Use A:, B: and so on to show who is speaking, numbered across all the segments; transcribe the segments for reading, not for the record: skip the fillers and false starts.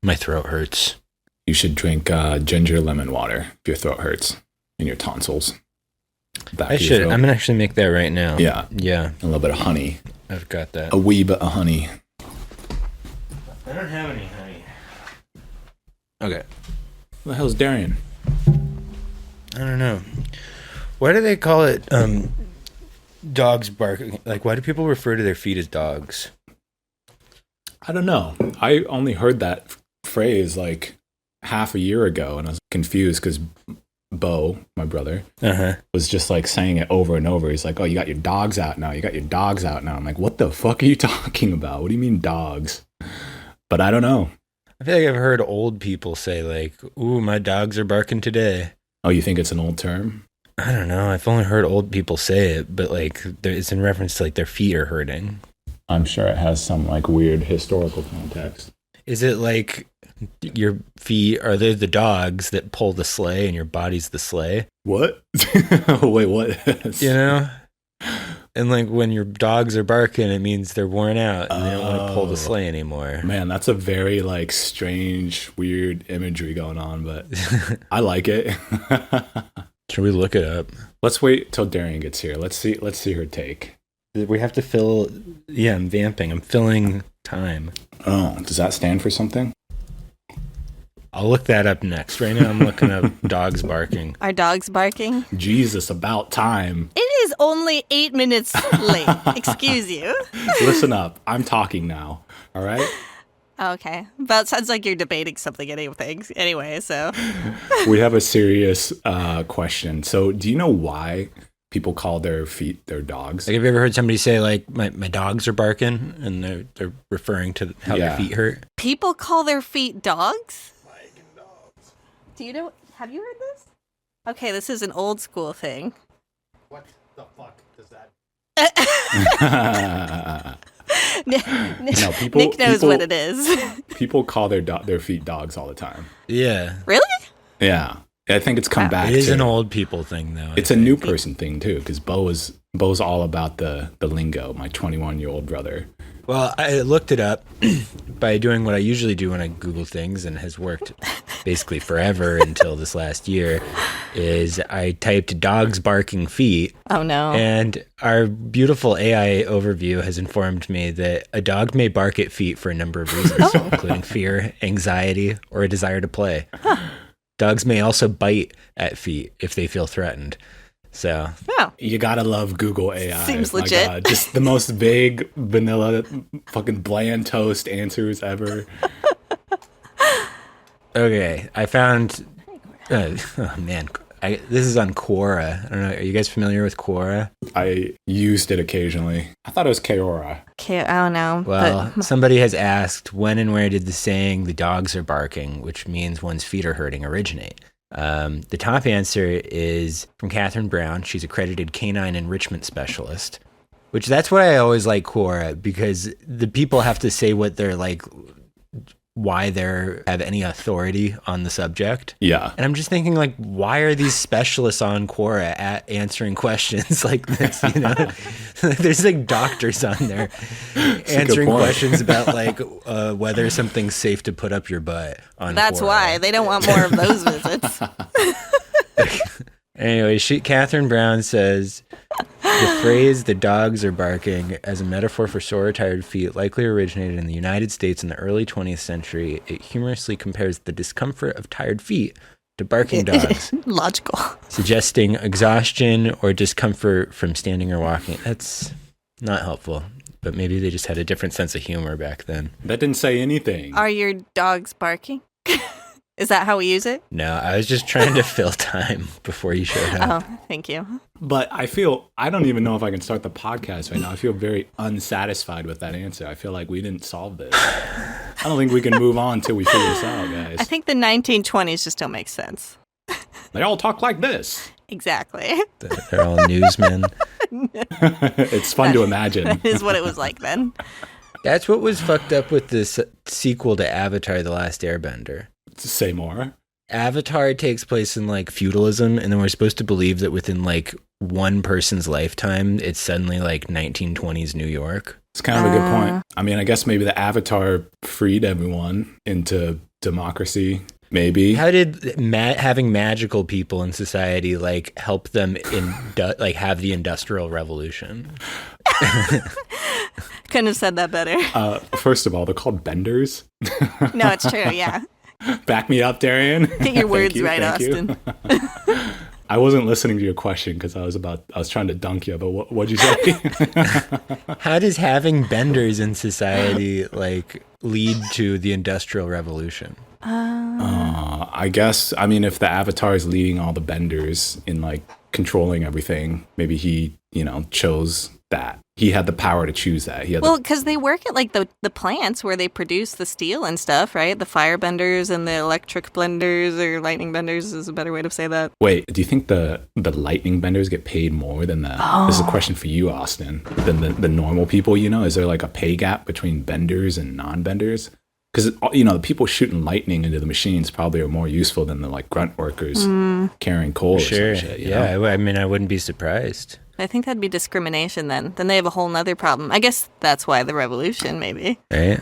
A: My throat hurts.
B: You should drink ginger lemon water if your throat hurts and your tonsils.
A: I should. I'm going to actually make that right now.
B: Yeah.
A: Yeah.
B: A little bit of honey.
A: I've got that.
B: A wee bit of honey.
A: I don't have any honey. Okay.
B: What the hell's Darian?
A: I don't know. Why do they call it dogs barking? Like, why do people refer to their feet as dogs?
B: I don't know. I only heard that phrase like half a year ago, and I was confused because Bo, my brother, was just like saying it over and over. He's like, "Oh, you got your dogs out now. You got your dogs out now." I'm like, "What the fuck are you talking about? What do you mean dogs?" But I don't know.
A: I feel like I've heard old people say like, "Ooh, my dogs are barking today."
B: Oh, you think it's an old term?
A: I don't know. I've only heard old people say it, but like it's in reference to like their feet are hurting.
B: I'm sure it has some like weird historical context.
A: Is it like your feet, are they the dogs that pull the sleigh and your body's the sleigh?
B: What? Wait, what?
A: You know? And like when your dogs are barking, it means they're worn out and they don't want to pull the sleigh anymore.
B: Man, that's a very like strange, weird imagery going on, but I like it.
A: Should we look it up?
B: Let's wait till Darian gets here. Let's see her take.
A: We have to fill. Yeah, I'm vamping. I'm filling time.
B: Oh, does that stand for something?
A: I'll look that up next. Right now I'm looking up dogs barking.
C: Are dogs barking?
B: Jesus, about time.
C: It is only 8 minutes late. Excuse you.
B: Listen up. I'm talking now. All right?
C: Okay. But it sounds like you're debating something anyway, so.
B: We have a serious question. So do you know why people call their feet their dogs?
A: Like, have you ever heard somebody say, like, my dogs are barking, and they're referring to how their feet hurt?
C: People call their feet dogs? Do you know? Have you heard this? Okay, this is an old school thing.
B: What the fuck does that?
C: Nick knows what it is.
B: People call their feet dogs all the time.
A: Yeah.
C: Really?
B: Yeah. I think it's come back.
A: It is an old people thing, though.
B: It's a new person thing, too, because Bo's all about the lingo, my 21-year-old brother.
A: Well, I looked it up by doing what I usually do when I Google things, and has worked basically forever until this last year, is I typed dogs barking feet.
C: Oh, no.
A: And our beautiful AI overview has informed me that a dog may bark at feet for a number of reasons, including fear, anxiety, or a desire to play. Huh. Dogs may also bite at feet if they feel threatened. So
B: you gotta love Google AI.
C: Seems legit.
B: God. Just the most vague, vanilla, fucking bland toast answers ever.
A: Okay, I found. Oh man, this is on Quora. I don't know. Are you guys familiar with Quora?
B: I used it occasionally. I thought it was Quora.
C: I don't know.
A: Well, somebody has asked, when and where did the saying "the dogs are barking," which means one's feet are hurting, originate? The top answer is from Catherine Brown. She's accredited canine enrichment specialist, which that's why I always like Quora, because the people have to say what they're like, why they have any authority on the subject.
B: Yeah.
A: And I'm just thinking, like, why are these specialists on Quora at answering questions like this? You know, there's like doctors on there answering questions about like whether something's safe to put up your butt on
C: That's
A: Quora.
C: why they don't want more of those visits.
A: Anyway, Catherine Brown says the phrase "the dogs are barking" as a metaphor for sore or tired feet likely originated in the United States in the early 20th century. It humorously compares the discomfort of tired feet to barking dogs.
C: Logical.
A: Suggesting exhaustion or discomfort from standing or walking. That's not helpful, but maybe they just had a different sense of humor back then.
B: That didn't say anything.
C: Are your dogs barking? Is that how we use it?
A: No, I was just trying to fill time before you showed up.
C: Oh, thank you.
B: But I don't even know if I can start the podcast right now. I feel very unsatisfied with that answer. I feel like we didn't solve this. I don't think we can move on till we figure this out, guys.
C: I think the 1920s just don't make sense.
B: They all talk like this.
C: Exactly.
A: They're all newsmen.
B: It's fun to imagine.
C: That is what it was like then.
A: That's what was fucked up with this sequel to Avatar: The Last Airbender.
B: Say more.
A: Avatar takes place in like feudalism, and then we're supposed to believe that within like one person's lifetime, it's suddenly like 1920s New York.
B: It's kind of a good point. I mean, I guess maybe the Avatar freed everyone into democracy, maybe.
A: How did having magical people in society like help them like have the Industrial Revolution?
C: Couldn't have said that better.
B: First of all, they're called benders.
C: No, it's true. Yeah.
B: Back me up, Darian.
C: Get your words right, Austin.
B: I wasn't listening to your question because I was trying to dunk you, but what'd you say?
A: How does having benders in society like lead to the Industrial Revolution?
B: I guess, I mean, if the Avatar is leading all the benders in like controlling everything, maybe he, chose that. He had the power to choose that.
C: Well, because they work at like the plants where they produce the steel and stuff, right? The fire benders and the electric blenders or lightning benders is a better way to say that.
B: Wait, do you think the lightning benders get paid more than the... Oh. This is a question for you, Austin. Than the normal people, Is there like a pay gap between benders and non-benders? Because, the people shooting lightning into the machines probably are more useful than the like grunt workers carrying coal or some shit.
A: Yeah, I mean, I wouldn't be surprised.
C: I think that'd be discrimination then. Then they have a whole nother problem. I guess that's why the revolution, maybe.
A: Right?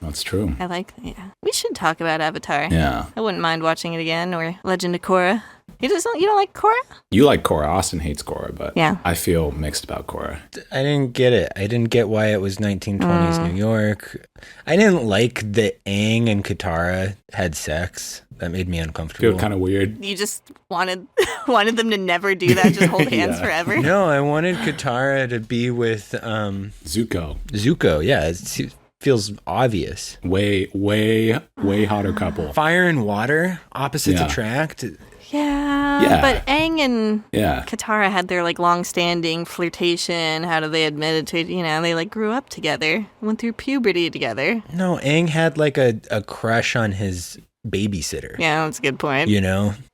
B: That's true.
C: I like that. Yeah. We should talk about Avatar.
B: Yeah.
C: I wouldn't mind watching it again, or Legend of Korra. You don't like Korra?
B: You like Korra. Austin hates Korra, but
C: yeah.
B: I feel mixed about Korra.
A: I didn't get it. I didn't get why it was 1920s New York. I didn't like that Aang and Katara had sex. That made me uncomfortable.
B: Feel kind of weird.
C: You just wanted them to never do that, just hold hands forever?
A: No, I wanted Katara to be with
B: Zuko.
A: Zuko, yeah. It feels obvious.
B: Way hotter couple.
A: Fire and water, opposites attract.
C: Yeah, but Aang and Katara had their like long-standing flirtation. How do they admit it to? They like grew up together, went through puberty together.
A: No, Aang had like a crush on his babysitter.
C: Yeah, that's a good point.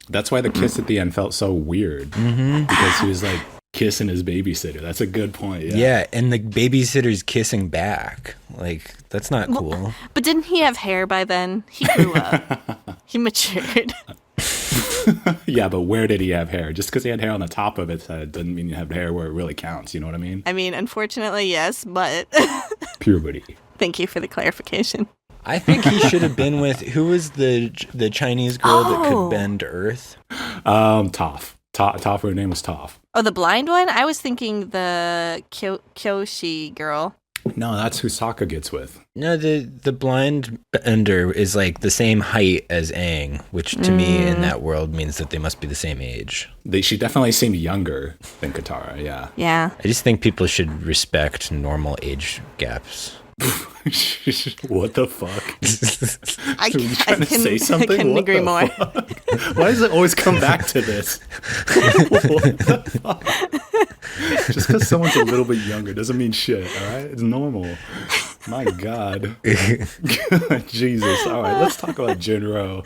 B: That's why the kiss at the end felt so weird because he was like kissing his babysitter. That's a good point.
A: Yeah, and the babysitter's kissing back. Like that's not cool.
C: But didn't he have hair by then? He grew up. He matured.
B: Yeah, but where did he have hair? Just because he had hair on the top of his head doesn't mean you have hair where it really counts. You know what I mean?
C: I mean, unfortunately, yes, but...
B: Puberty.
C: Thank you for the clarification.
A: I think he should have been with... Who was the Chinese girl that could bend Earth?
B: Toph. Toph, her name was Toph.
C: Oh, the blind one? I was thinking the Kyoshi girl.
B: No, that's who Sokka gets with.
A: No, the blind bender is like the same height as Aang, which to me in that world means that they must be the same age.
B: She definitely seemed younger than Katara, yeah.
C: Yeah.
A: I just think people should respect normal age gaps.
B: What the fuck?
C: Are you
B: trying to say something?
C: I couldn't agree more.
B: Why does it always come back to this? What the fuck? Just because someone's a little bit younger doesn't mean shit, all right? It's normal. My God. Jesus. All right, let's talk about Jin Roh.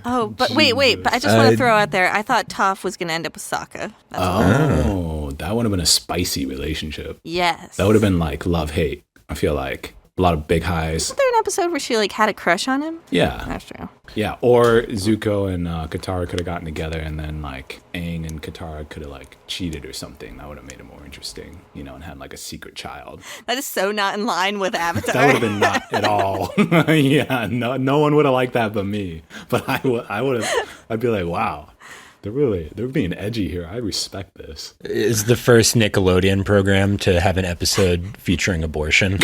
C: Oh, but wait. But I just want to throw out there, I thought Toph was going to end up with Sokka.
B: That would have been a spicy relationship.
C: Yes.
B: That would have been like love-hate, I feel like. A lot of big highs.
C: Wasn't there an episode where she like had a crush on him?
B: Yeah.
C: That's true.
B: Yeah, or Zuko and Katara could have gotten together and then like Aang and Katara could have like cheated or something. That would have made it more interesting, and had like a secret child.
C: That is so not in line with Avatar.
B: That would have been not at all. Yeah, no one would have liked that but me. But I'd be like, wow. They're being edgy here. I respect this.
A: It's the first Nickelodeon program to have an episode featuring abortion.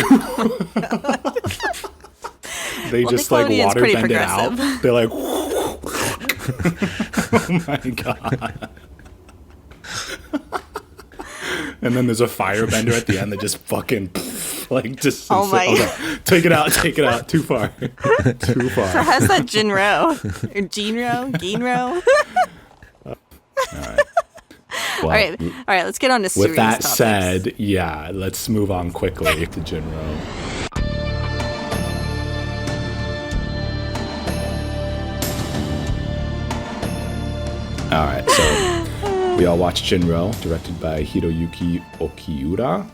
B: They just like water bend it out. They're like, oh my God. And then there's a firebender at the end that just fucking like just.
C: Oh my!
B: Okay. Take it out. Too far.
C: So how's that Jin Roh or Jin Roh?
B: All right. Well,
C: all right. Let's get on to serious
B: with that
C: topics.
B: said, yeah, let's move on quickly to Jin Roh. All right, so we all watched Jin Roh, directed by Hiroyuki Okiura,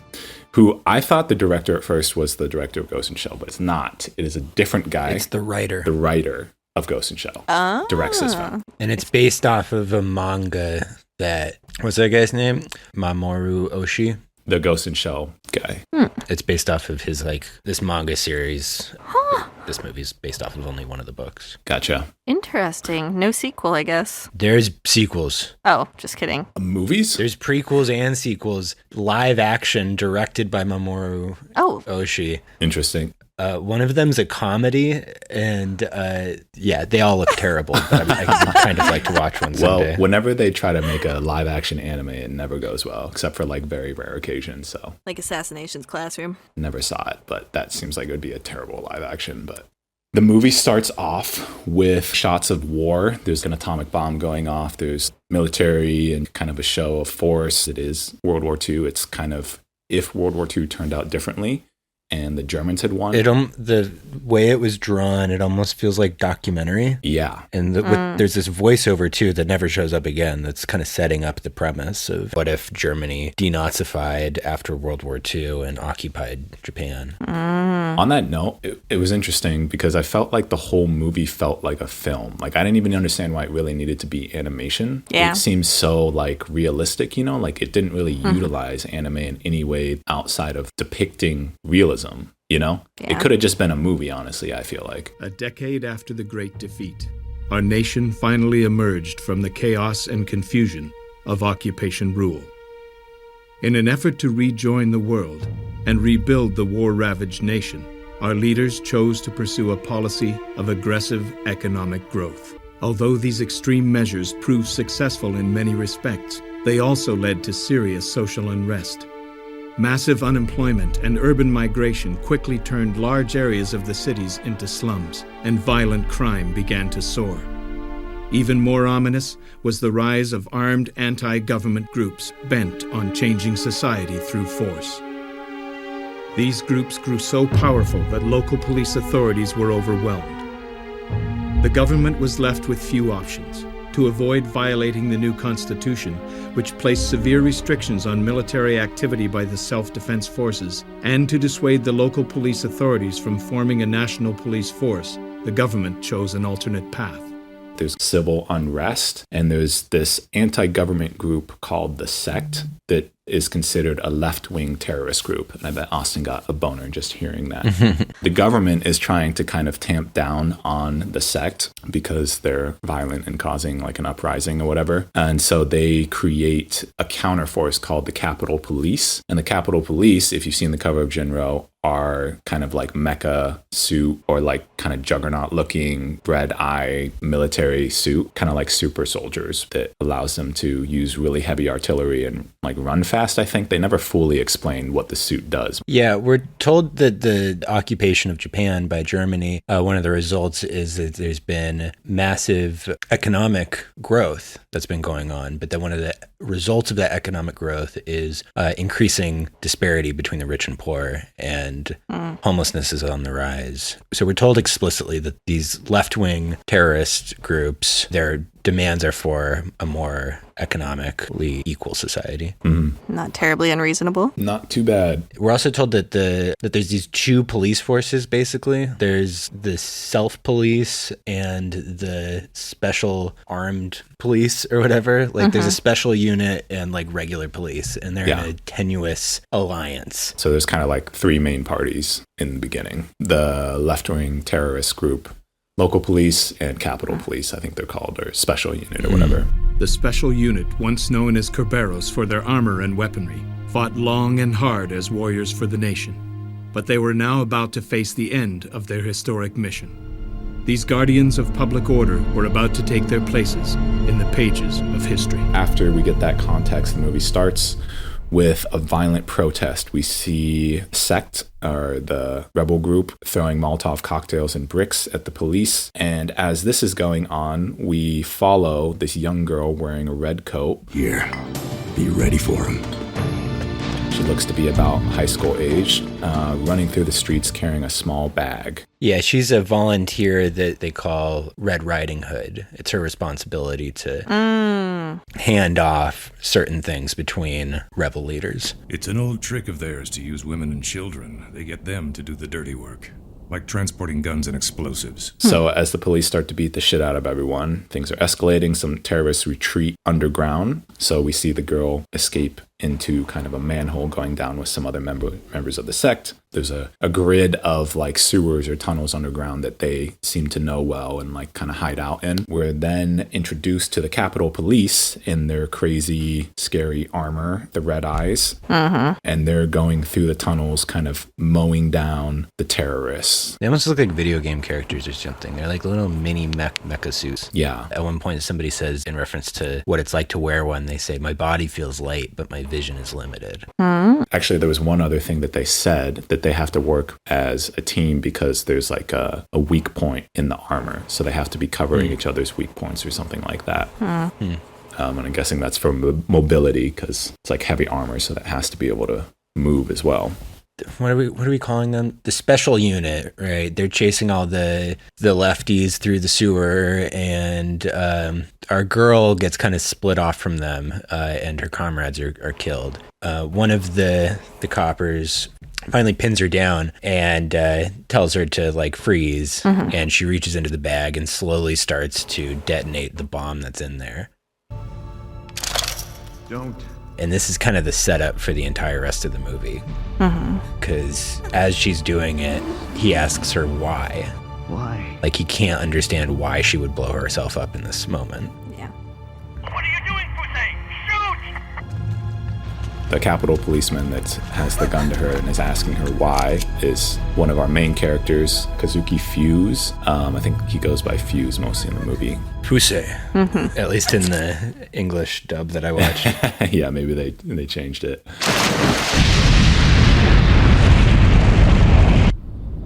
B: who I thought the director at first was the director of Ghost in the Shell, but it's not. It is a different guy.
A: It's the writer.
B: The writer of Ghost in the Shell directs this film.
A: And it's based off of a manga that, what's that guy's name? Mamoru Oshii.
B: the Ghost in Shell guy.
A: It's based off of his, this manga series. This movie's based off of only one of the books.
B: Gotcha.
C: Interesting. No sequel, I guess.
A: There's sequels.
C: Oh, just kidding.
B: Movies?
A: There's prequels and sequels. Live action, directed by Mamoru Oshii.
B: Interesting.
A: One of them's a comedy, and they all look terrible. But I kind of like to watch one someday.
B: Well, whenever they try to make a live action anime, it never goes well, except for very rare occasions. So,
C: like Assassination's Classroom.
B: Never saw it, but that seems like it would be a terrible live action. But the movie starts off with shots of war. There's an atomic bomb going off. There's military and kind of a show of force. It is World War II. It's kind of if World War II turned out differently and the Germans had won.
A: The way it was drawn, it almost feels like documentary.
B: Yeah.
A: And there's this voiceover, too, that never shows up again that's kind of setting up the premise of what if Germany denazified after World War II and occupied Japan.
B: On that note, it was interesting because I felt like the whole movie felt like a film. I didn't even understand why it really needed to be animation.
C: Yeah.
B: It seems so realistic, it didn't really utilize anime in any way outside of depicting realism, Yeah. It could have just been a movie, honestly, I feel like.
D: A decade after the Great Defeat, our nation finally emerged from the chaos and confusion of occupation rule. In an effort to rejoin the world and rebuild the war-ravaged nation, our leaders chose to pursue a policy of aggressive economic growth. Although these extreme measures proved successful in many respects, they also led to serious social unrest. Massive unemployment and urban migration quickly turned large areas of the cities into slums, and violent crime began to soar. Even more ominous was the rise of armed anti-government groups bent on changing society through force. These groups grew so powerful that local police authorities were overwhelmed. The government was left with few options. To avoid violating the new constitution, which placed severe restrictions on military activity by the self-defense forces, and to dissuade the local police authorities from forming a national police force, the government chose an alternate path.
B: There's civil unrest, and there's this anti-government group called the Sect that is considered a left-wing terrorist group. And I bet Austin got a boner just hearing that. The government is trying to kind of tamp down on the Sect because they're violent and causing an uprising or whatever. And so they create a counterforce called the Capitol Police. And the Capitol Police, if you've seen the cover of Jin Roh, are kind of mecha suit or kind of juggernaut looking red eye military suit, kind of like super soldiers that allows them to use really heavy artillery and run fast. I think they never fully explained what the suit does.
A: Yeah, we're told that the occupation of Japan by Germany, one of the results is that there's been massive economic growth that's been going on, but that one of the results of that economic growth is increasing disparity between the rich and poor, and homelessness is on the rise. So we're told explicitly that these left-wing terrorist groups, their demands are for a more economically equal society.
C: Not terribly unreasonable.
B: Not too bad.
A: We're also told that that there's these two police forces, basically. There's the self-police and the special armed police or whatever. There's a special unit and regular police, and they're in a tenuous alliance.
B: So there's kind of three main parties in the beginning. The left-wing terrorist group, local police, and Capitol Police, I think they're called, or special unit or whatever.
D: The special unit, once known as Kerberos for their armor and weaponry, fought long and hard as warriors for the nation. But they were now about to face the end of their historic mission. These guardians of public order were about to take their places in the pages of history.
B: After we get that context, the movie starts with a violent protest. We see Sect, or the rebel group, throwing Molotov cocktails and bricks at the police. And as this is going on, we follow this young girl wearing a red coat.
E: Here, be ready for him.
B: She looks to be about high school age, running through the streets carrying a small bag.
A: Yeah, she's a volunteer that they call Red Riding Hood. It's her responsibility to hand off certain things between rebel leaders.
E: It's an old trick of theirs to use women and children. They get them to do the dirty work, like transporting guns and explosives.
B: So as the police start to beat the shit out of everyone, things are escalating. Some terrorists retreat underground. So we see the girl escape into kind of a manhole going down with some other members of the sect. There's a grid of like sewers or tunnels underground that they seem to know well and like kind of hide out in. We're then introduced to the Capitol Police in their crazy, scary armor, the red eyes. And they're going through the tunnels, kind of mowing down the terrorists.
A: They almost look like video game characters or something. They're like little mini mecha suits.
B: Yeah.
A: At one point, somebody says, in reference to what it's like to wear one, they say, "My body feels light, but my vision is limited."
B: Actually, there was one other thing that they said, that they have to work as a team because there's like a weak point in the armor. So they have to be covering each other's weak points or something like that. And I'm guessing that's for mobility because it's like heavy armor, so that has to be able to move as well.
A: What are we calling them? The special unit, right? They're chasing all the lefties through the sewer, and our girl gets kind of split off from them, and her comrades are killed. One of the coppers finally pins her down and tells her to like freeze, and she reaches into the bag and slowly starts to detonate the bomb that's in there.
D: Don't.
A: And this is kind of the setup for the entire rest of the movie. Because as she's doing it, he asks her why.
F: Why?
A: Like he can't understand why she would blow herself up in this moment.
C: Yeah.
G: What are you doing, Fusei? Shoot!
B: The Capitol policeman that has the gun to her and is asking her why is one of our main characters, Kazuki Fuse. I think he goes by Fuse mostly in the movie.
A: Fusei. At least in the English dub that I watched.
B: Yeah, maybe they changed it.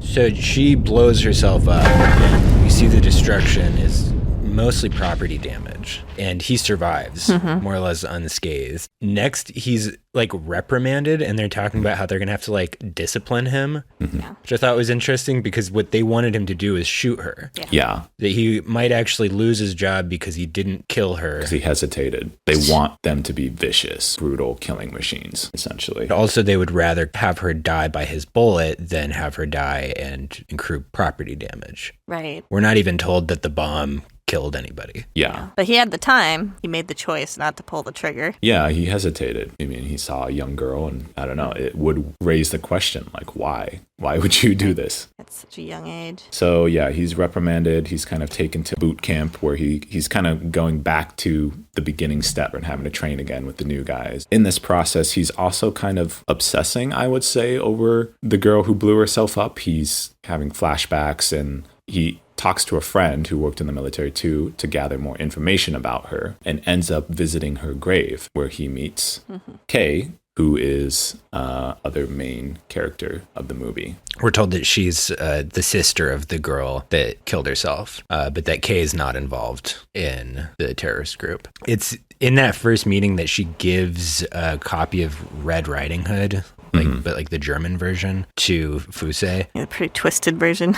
A: So she blows herself up, and you see the destruction is mostly property damage, and he survives more or less unscathed. Next, he's like reprimanded, and they're talking about how they're gonna have to like discipline him, which I thought was interesting because what they wanted him to do is shoot her.
B: Yeah.
A: That he might actually lose his job because he didn't kill her.
B: Because he hesitated. They want them to be vicious, brutal killing machines, essentially.
A: Also, they would rather have her die by his bullet than have her die and accrue property damage.
C: Right.
A: We're not even told that the bomb killed anybody.
B: Yeah.
C: But he had the time. He made the choice not to pull the trigger.
B: Yeah, he hesitated. I mean, he saw a young girl, and I don't know, it would raise the question, like, why? Why would you do this?
C: At such a young age.
B: So, yeah, he's reprimanded. He's kind of taken to boot camp where he's kind of going back to the beginning step and having to train again with the new guys. In this process, he's also kind of obsessing, I would say, over the girl who blew herself up. He's having flashbacks, and he talks to a friend who worked in the military too to gather more information about her, and ends up visiting her grave where he meets Kay, who is other main character of the movie.
A: We're told that she's the sister of the girl that killed herself, but that Kay is not involved in the terrorist group. It's in that first meeting that she gives a copy of Red Riding Hood, but like the German version, to Fusei.
C: Yeah, the pretty twisted version.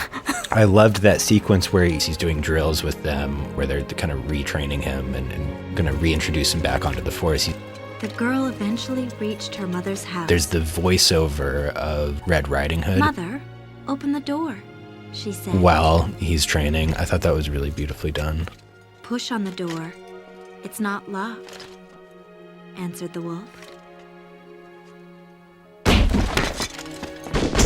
A: I loved that sequence where he's doing drills with them, where they're kind of retraining him and going to reintroduce him back onto the force.
H: The girl eventually reached her mother's house.
A: There's the voiceover of Red Riding Hood.
H: Mother, open the door, she said.
A: While he's training. I thought that was really beautifully done.
H: Push on the door. It's not locked, answered the wolf.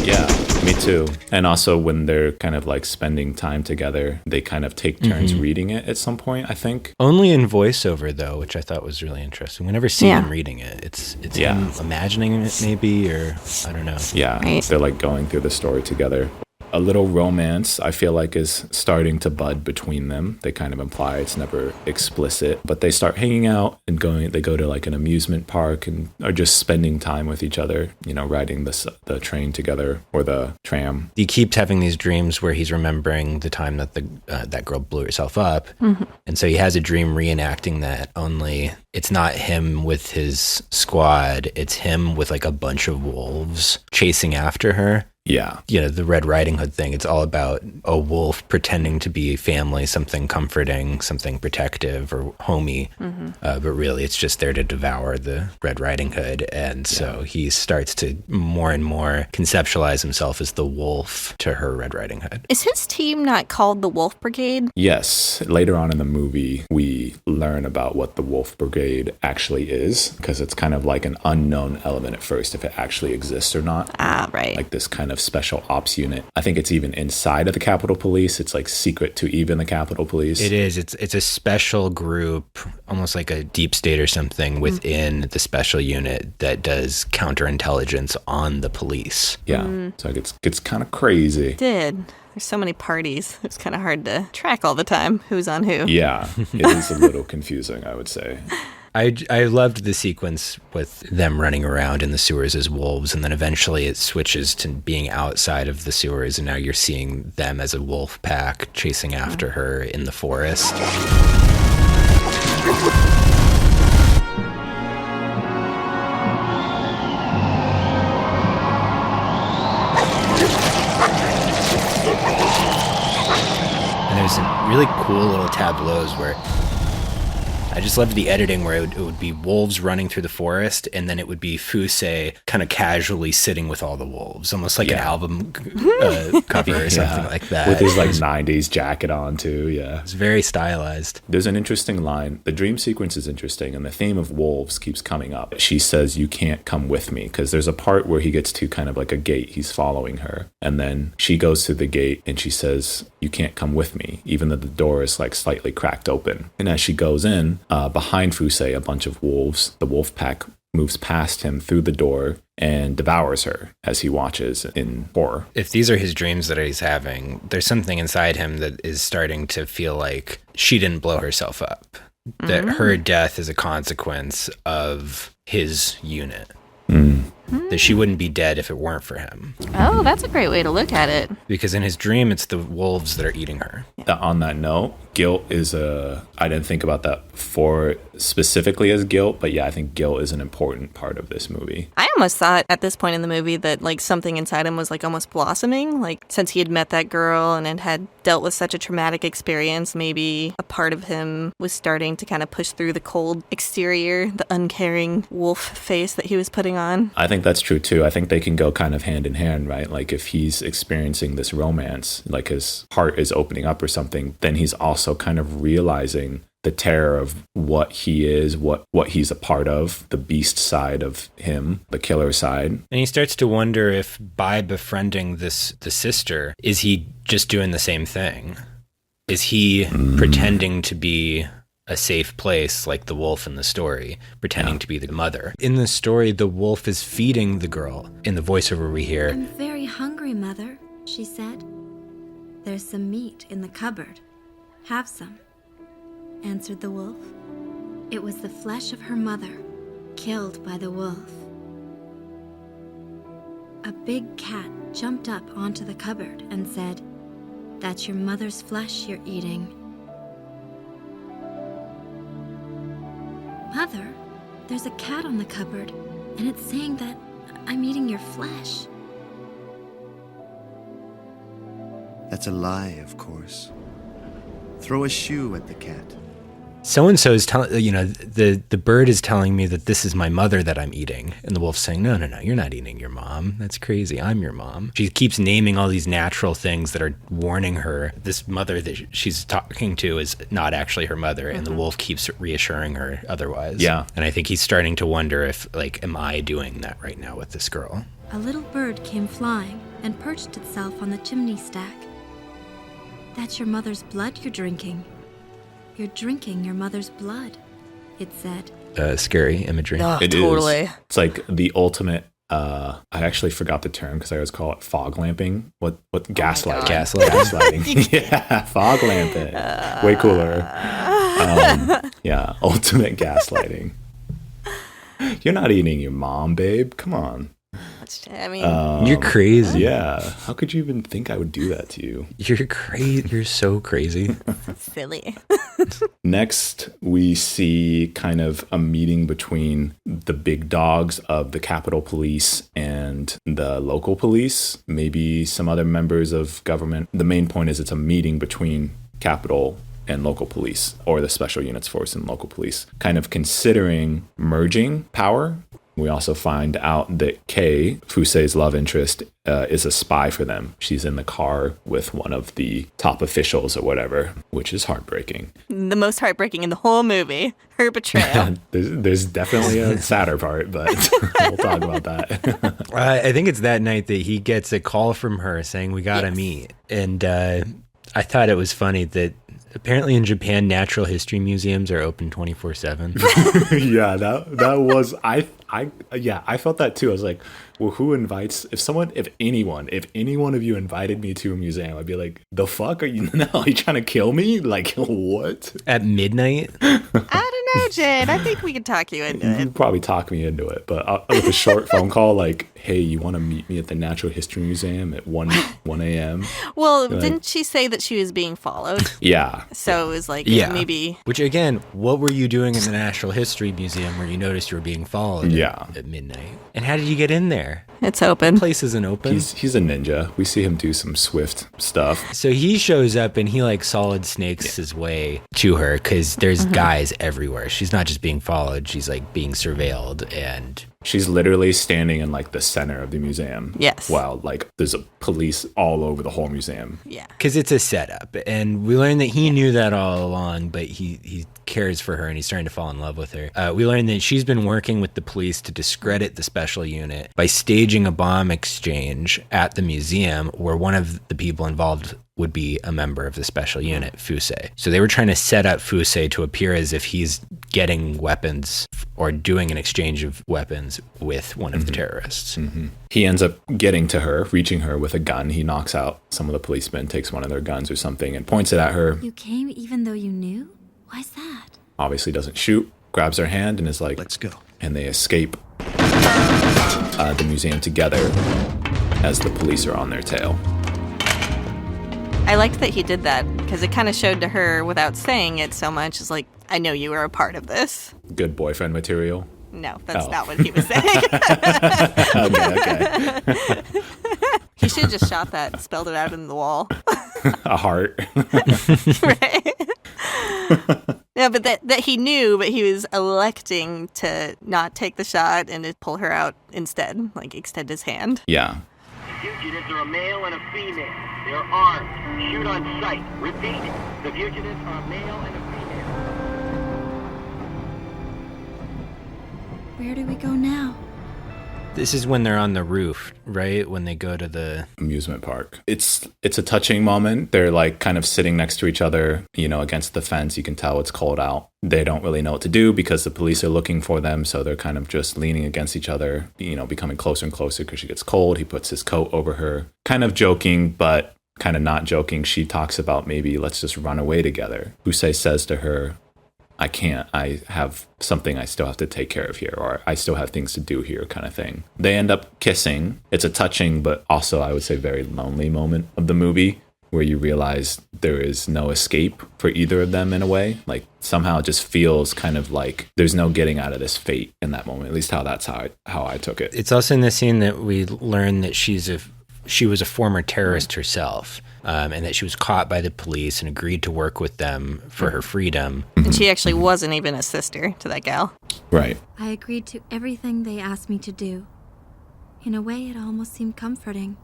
B: Yeah, me too. And also when they're kind of like spending time together, they kind of take turns reading it at some point, I think.
A: Only in voiceover though, which I thought was really interesting. We never see him reading it. It's him imagining it maybe, or I don't know.
B: Yeah, they're like going through the story together. A little romance, I feel like, is starting to bud between them. They kind of imply it's never explicit, but they start hanging out and they go to like an amusement park and are just spending time with each other, you know, riding the train together or the tram.
A: He keeps having these dreams where he's remembering the time that that girl blew herself up. And so he has a dream reenacting that, only it's not him with his squad. It's him with like a bunch of wolves chasing after her.
B: Yeah.
A: The Red Riding Hood thing, it's all about a wolf pretending to be family, something comforting, something protective or homey. But really it's just there to devour the Red Riding Hood. And so he starts to more and more conceptualize himself as the wolf to her Red Riding Hood.
C: Is his team not called the Wolf Brigade?
B: Yes. Later on in the movie, we learn about what the Wolf Brigade actually is, because it's kind of like an unknown element at first, if it actually exists or not.
C: Ah, right.
B: Like this kind of special ops unit. I think it's even inside of the Capitol Police. It's like secret to even the Capitol Police.
A: It is. It's a special group, almost like a deep state or something within the special unit that does counterintelligence on the police.
B: Yeah. So it gets kind of crazy.
C: It did. There's so many parties. It's kind of hard to track all the time who's on who.
B: Yeah. It is a little confusing, I would say.
A: I loved the sequence with them running around in the sewers as wolves, and then eventually it switches to being outside of the sewers, and now you're seeing them as a wolf pack chasing after her in the forest. And there's some really cool little tableaus where I just loved the editing where it would be wolves running through the forest, and then it would be Fusei kind of casually sitting with all the wolves, almost like an album cover or something like that.
B: With his like 90s jacket on too, yeah.
A: It's very stylized.
B: There's an interesting line. The dream sequence is interesting, and the theme of wolves keeps coming up. She says, "You can't come with me," because there's a part where he gets to kind of like a gate. He's following her, and then she goes to the gate, and she says, "You can't come with me," even though the door is like slightly cracked open. And as she goes in, behind Fusei, a bunch of wolves, the wolf pack moves past him through the door and devours her as he watches in horror.
A: If these are his dreams that he's having, there's something inside him that is starting to feel like she didn't blow herself up. That her death is a consequence of his unit. That she wouldn't be dead if it weren't for him.
C: Oh, that's a great way to look at it.
A: Because in his dream, it's the wolves that are eating her.
B: On that note, guilt is I didn't think about that for specifically as guilt, but yeah, I think guilt is an important part of this movie.
C: I almost thought at this point in the movie that like something inside him was like almost blossoming. Like since he had met that girl and had dealt with such a traumatic experience, maybe a part of him was starting to kind of push through the cold exterior, the uncaring wolf face that he was putting on.
B: I think that's true too. I think they can go kind of hand in hand, right? Like if he's experiencing this romance, like his heart is opening up or something, then he's also kind of realizing the terror of what he is, what he's a part of, the beast side of him, the killer side.
A: And he starts to wonder if by befriending the sister, is he just doing the same thing? Is he pretending to be a safe place like the wolf in the story, pretending to be the mother? In the story, the wolf is feeding the girl. In the voiceover we hear,
H: "I'm very hungry, Mother," she said. "There's some meat in the cupboard. Have some," answered the wolf. It was the flesh of her mother, killed by the wolf. A big cat jumped up onto the cupboard and said, "That's your mother's flesh you're eating." "Mother, there's a cat on the cupboard, and it's saying that I'm eating your flesh."
F: That's a lie, of course. Throw a shoe at the cat.
A: so-and-so is telling, the bird is telling me that this is my mother that I'm eating. And the wolf's saying, no, you're not eating your mom. That's crazy. I'm your mom. She keeps naming all these natural things that are warning her this mother that she's talking to is not actually her mother. And the wolf keeps reassuring her otherwise.
B: Yeah.
A: And I think he's starting to wonder if, am I doing that right now with this girl?
H: A little bird came flying and perched itself on the chimney stack. "That's your mother's blood you're drinking. You're drinking your mother's blood," it said.
A: Scary imagery.
C: Oh,
B: It
C: totally.
B: is. It's like the ultimate, I actually forgot the term because I always call it fog lamping. What gaslighting. Gaslighting. Yeah, fog lamping. Way cooler. Yeah, ultimate gaslighting. You're not eating your mom, babe. Come on.
C: I mean,
A: You're crazy.
B: Yeah. How could you even think I would do that to you?
A: You're crazy. You're so crazy.
C: silly.
B: Next, we see kind of a meeting between the big dogs of the Capitol Police and the local police, maybe some other members of government. The main point is it's a meeting between Capitol and local police, or the Special Units Force and local police, kind of considering merging power. We also find out that Kei, Fusei's love interest, is a spy for them. She's in the car with one of the top officials or whatever, which is heartbreaking.
C: The most heartbreaking in the whole movie, her betrayal.
B: There's definitely a sadder part, but we'll talk about that.
A: I think it's that night that he gets a call from her saying, we got to meet. And I thought it was funny that apparently in Japan, natural history museums are open 24/7.
B: Yeah, that was, I felt that too. I was like, well, who invites, if any one of you invited me to a museum, I'd be like, the fuck are you, no, are you trying to kill me? Like, what?
A: At midnight?
C: I don't know, Jin. I think we could talk you into it.
B: You'd probably talk me into it, but with a short phone call, like, hey, you want to meet me at the Natural History Museum at 1 a.m.?
C: Well, didn't she say that she was being followed?
B: Yeah.
C: So it was like, maybe.
A: Which again, what were you doing in the Natural History Museum where you noticed you were being followed at midnight? And how did you get in there?
C: It's open.
A: The place isn't open.
B: He's a ninja. We see him do some swift stuff.
A: So he shows up and he like solid snakes his way to her because there's guys everywhere. She's not just being followed. She's like being surveilled, and
B: she's literally standing in like the center of the museum.
C: Yes.
B: While like there's a police all over the whole museum.
C: Yeah.
A: Because it's a setup. And we learned that he knew that all along, but he cares for her and he's starting to fall in love with her. We learned that she's been working with the police to discredit the special unit by staging a bomb exchange at the museum where one of the people involved would be a member of the special unit, Fusei. So they were trying to set up Fusei to appear as if he's getting weapons or doing an exchange of weapons with one of the terrorists.
B: Mm-hmm. He ends up getting to her, reaching her with a gun. He knocks out some of the policemen, takes one of their guns or something, and points it at her.
H: You came even though you knew? Why's that?
B: Obviously doesn't shoot, grabs her hand and is like,
F: let's go.
B: And they escape the museum together as the police are on their tail.
C: I liked that he did that because it kind of showed to her without saying it so much. It's like, I know you were a part of this.
B: Good boyfriend material.
C: No, that's not what he was saying.
B: Okay.
C: He should have just shot that and spelled it out in the wall.
B: A heart.
C: Right? Yeah, but that he knew, but he was electing to not take the shot and to pull her out instead, like extend his hand.
B: Yeah.
G: The fugitives are a male and a female. They are armed. Shoot on sight. Repeat. The fugitives are a male and a female.
H: Where do we go now?
A: This is when they're on the roof, right? When they go to the
B: amusement park. It's a touching moment. They're like kind of sitting next to each other, against the fence. You can tell it's cold out. They don't really know what to do because the police are looking for them. So they're kind of just leaning against each other, becoming closer and closer because she gets cold. He puts his coat over her, kind of joking, but kind of not joking. She talks about maybe let's just run away together. Fusei says to her, I can't. I have something I still have to take care of here, or I still have things to do here, kind of thing. They end up kissing. It's a touching, but also I would say very lonely moment of the movie where you realize there is no escape for either of them in a way. Like somehow it just feels kind of like there's no getting out of this fate in that moment. At least that's how I took it.
A: It's also in the scene that we learn that she was a former terrorist herself. And that she was caught by the police and agreed to work with them for her freedom.
C: And she actually wasn't even a sister to that gal.
B: Right.
H: I agreed to everything they asked me to do. In a way, it almost seemed comforting.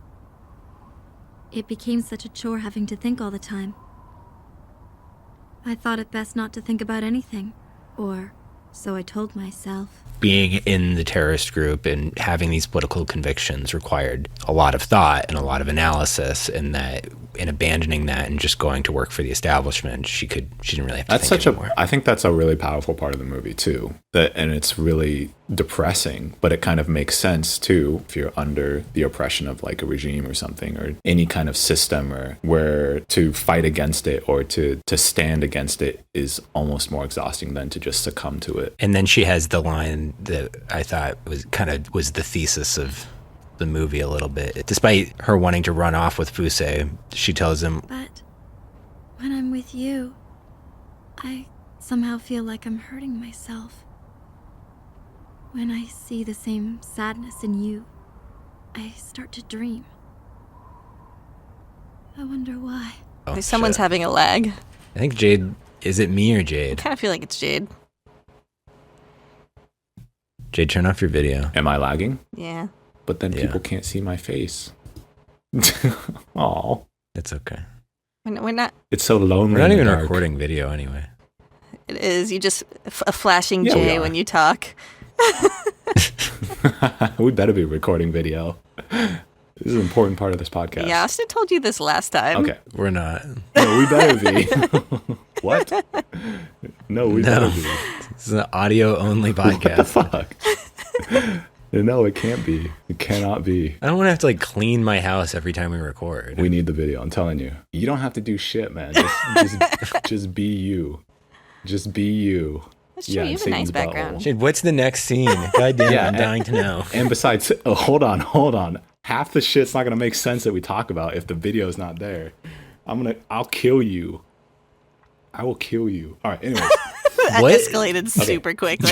H: It became such a chore having to think all the time. I thought it best not to think about anything, or so I told myself.
A: Being in the terrorist group and having these political convictions required a lot of thought and a lot of analysis, and that in abandoning that and just going to work for the establishment, she didn't really have to think anymore.
B: I think that's a really powerful part of the movie too. And it's really depressing, but it kind of makes sense too if you're under the oppression of like a regime or something, or any kind of system, or where to fight against it or to stand against it is almost more exhausting than to just succumb to it.
A: And then she has the line that I thought was the thesis of the movie a little bit. Despite her wanting to run off with Fusei, she tells him,
H: But when I'm with you, I somehow feel like I'm hurting myself. When I see the same sadness in you, I start to dream. I wonder why.
A: oh,
C: Someone's
A: shit.
C: having a lag.
A: I think Jade, is it me or
C: I
A: Jade?
C: kind of feel like it's Jade.
A: Jade, turn off your video.
B: Am I lagging?
C: Yeah.
B: But then
A: Yeah.
B: people can't see my face. Oh,
A: It's okay.
C: We're not.
B: it's so lonely.
A: We're not
B: in the
A: even
B: dark.
A: recording video anyway.
C: It is. You just a flashing
B: Yeah, we
C: J
B: are.
C: when you talk.
B: We better be recording video. This is an important part of this podcast.
C: Yeah, Austin told you this last time.
B: Okay.
A: We're not.
B: No, we better be. What? No, we better
A: No.
B: be.
A: This is an audio-only
B: What the
A: podcast.
B: fuck? No, it can't be. It cannot be.
A: I don't want to have to like clean my house every time we record.
B: We need the video. I'm telling you. You don't have to do shit, man. Just be you. Just be you.
C: That's true. You have a nice
B: Satan's
C: background.
B: butthole.
A: Jade, what's the next scene? God damn it,
B: Yeah,
A: I'm dying to know.
B: And besides, oh, hold on. Half the shit's not gonna make sense that we talk about if the video's not there. I'll kill you. I will kill you. All right. Anyways,
C: That
A: What?
C: escalated super quickly.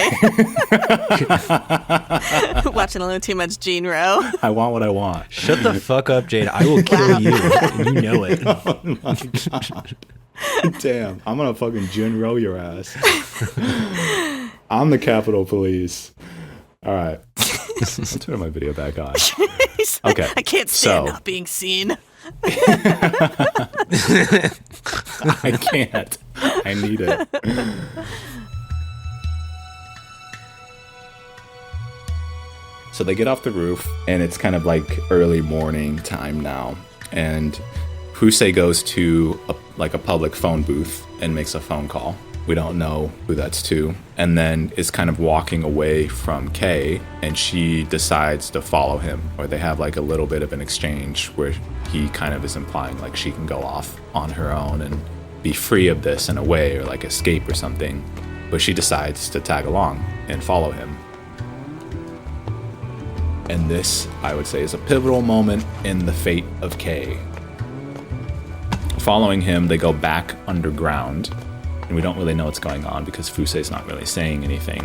C: Watching a little too much Jin Roh.
B: I want what I want.
A: Shut the fuck up, Jade. I will kill you. And you know it.
B: Oh my God. Damn, I'm gonna fucking Jin Roh your ass. I'm the Capitol Police. All right. I'll turn my video back on. Okay.
C: I can't stand
B: so-
C: not being seen.
B: I can't. I need it. So they get off the roof, and it's kind of like early morning time now. And Fusei goes to a public phone booth and makes a phone call. We don't know who that's to. And then is kind of walking away from Kay, and she decides to follow him. Or they have like a little bit of an exchange where he kind of is implying like she can go off on her own and be free of this in a way, or like escape or something. But she decides to tag along and follow him. And this, I would say, is a pivotal moment in the fate of Kay. Following him, they go back underground, and we don't really know what's going on because Fusei's not really saying anything.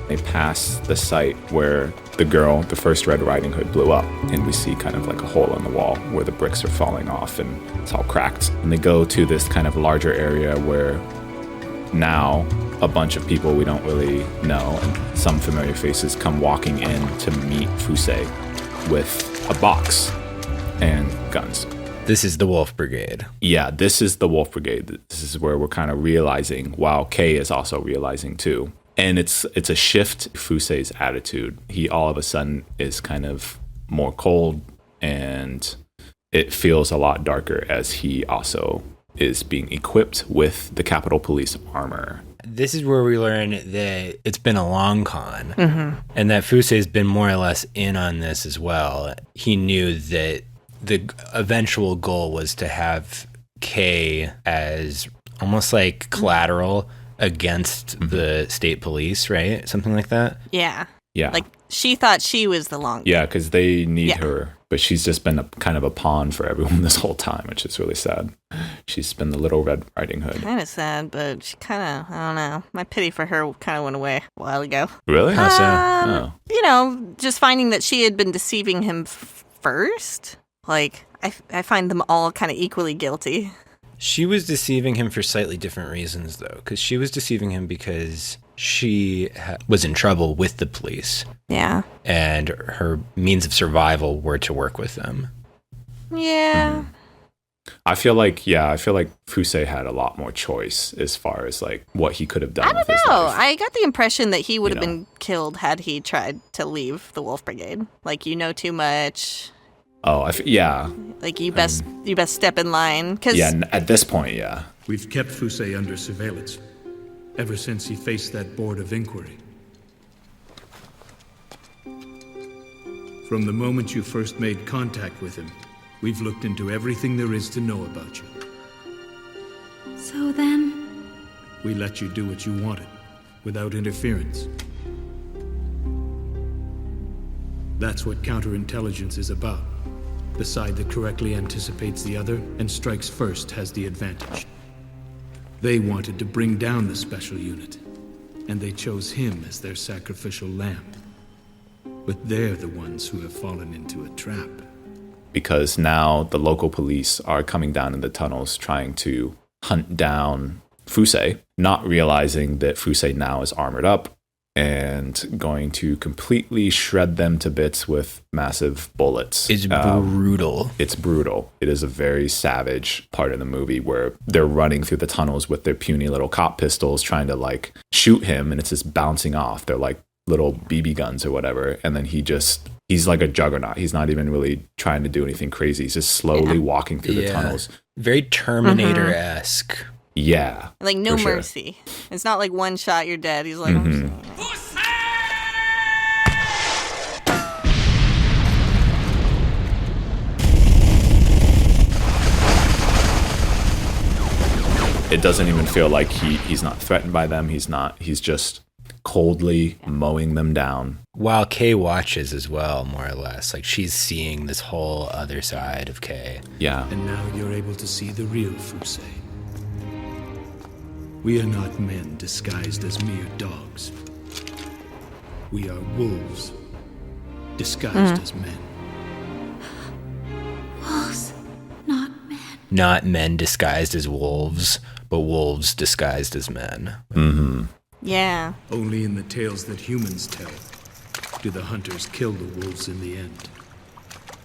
B: They pass the site where the girl, the first Red Riding Hood, blew up, and we see kind of like a hole in the wall where the bricks are falling off and it's all cracked. And they go to this kind of larger area where now a bunch of people we don't really know and some familiar faces come walking in to meet Fusei with a box and guns.
A: This is the Wolf Brigade.
B: Yeah, this is the Wolf Brigade. This is where we're kind of realizing, while Kay is also realizing too. And it's a shift in Fusei's attitude. He all of a sudden is kind of more cold, and it feels a lot darker as he also is being equipped with the Capitol Police armor.
A: This is where we learn that it's been a long con, and that Fusei's been more or less in on this as well. He knew that the eventual goal was to have Kay as almost like collateral against the state police, right? Something like that.
C: Yeah.
B: Yeah.
C: Like, she thought she was the long.
B: Yeah, because they need
C: Yeah.
B: her, but she's just been kind of a pawn for everyone this whole time, which is really sad. She's been the little Red Riding Hood.
C: Kind of sad, but she kind of, I don't know. My pity for her kind of went away a while ago.
B: Really?
A: How so?
B: Oh.
C: You know, just finding that she had been deceiving him first. Like, I find them all kind of equally guilty.
A: She was deceiving him for slightly different reasons, though, because she was deceiving him because she was in trouble with the police,
C: Yeah.
A: and her means of survival were to work with them.
C: Yeah.
B: I feel like Fusei had a lot more choice as far as like what he could have done
C: I
B: with
C: don't
B: his
C: know.
B: life.
C: I got the impression that he would
B: You
C: have
B: know.
C: been killed had he tried to leave the Wolf Brigade. Like, you know too much.
B: Oh, yeah.
C: Like, you best step in line. 'Cause
B: Yeah, at this point, yeah.
D: We've kept Fusei under surveillance ever since he faced that board of inquiry. From the moment you first made contact with him, we've looked into everything there is to know about you.
H: So then,
D: We let you do what you wanted, without interference. That's what counterintelligence is about. The side that correctly anticipates the other and strikes first has the advantage. They wanted to bring down the special unit, and they chose him as their sacrificial lamb. But they're the ones who have fallen into a trap.
B: Because now the local police are coming down in the tunnels trying to hunt down Fusei, not realizing that Fusei now is armored up and going to completely shred them to bits with massive bullets.
A: It's brutal.
B: It's brutal. It is a very savage part of the movie where they're running through the tunnels with their puny little cop pistols trying to like shoot him, and it's just bouncing off. They're like little BB guns or whatever, and then he's like a juggernaut. He's not even really trying to do anything crazy. He's just slowly walking through the tunnels.
A: Very Terminator-esque.
B: Yeah.
C: Like no mercy. It's not like one shot, you're dead. He's like,
B: It doesn't even feel like he's not threatened by them. He's just coldly mowing them down.
A: While Kay watches as well, more or less. Like she's seeing this whole other side of Kay.
B: Yeah.
D: And now you're able to see the real Fusei. We are not men disguised as mere dogs. We are wolves disguised as men.
H: Wolves, not men.
A: Not men disguised as wolves, but wolves disguised as men.
B: Mm-hmm.
C: yeah.
D: Only in the tales that humans tell do the hunters kill the wolves in the end.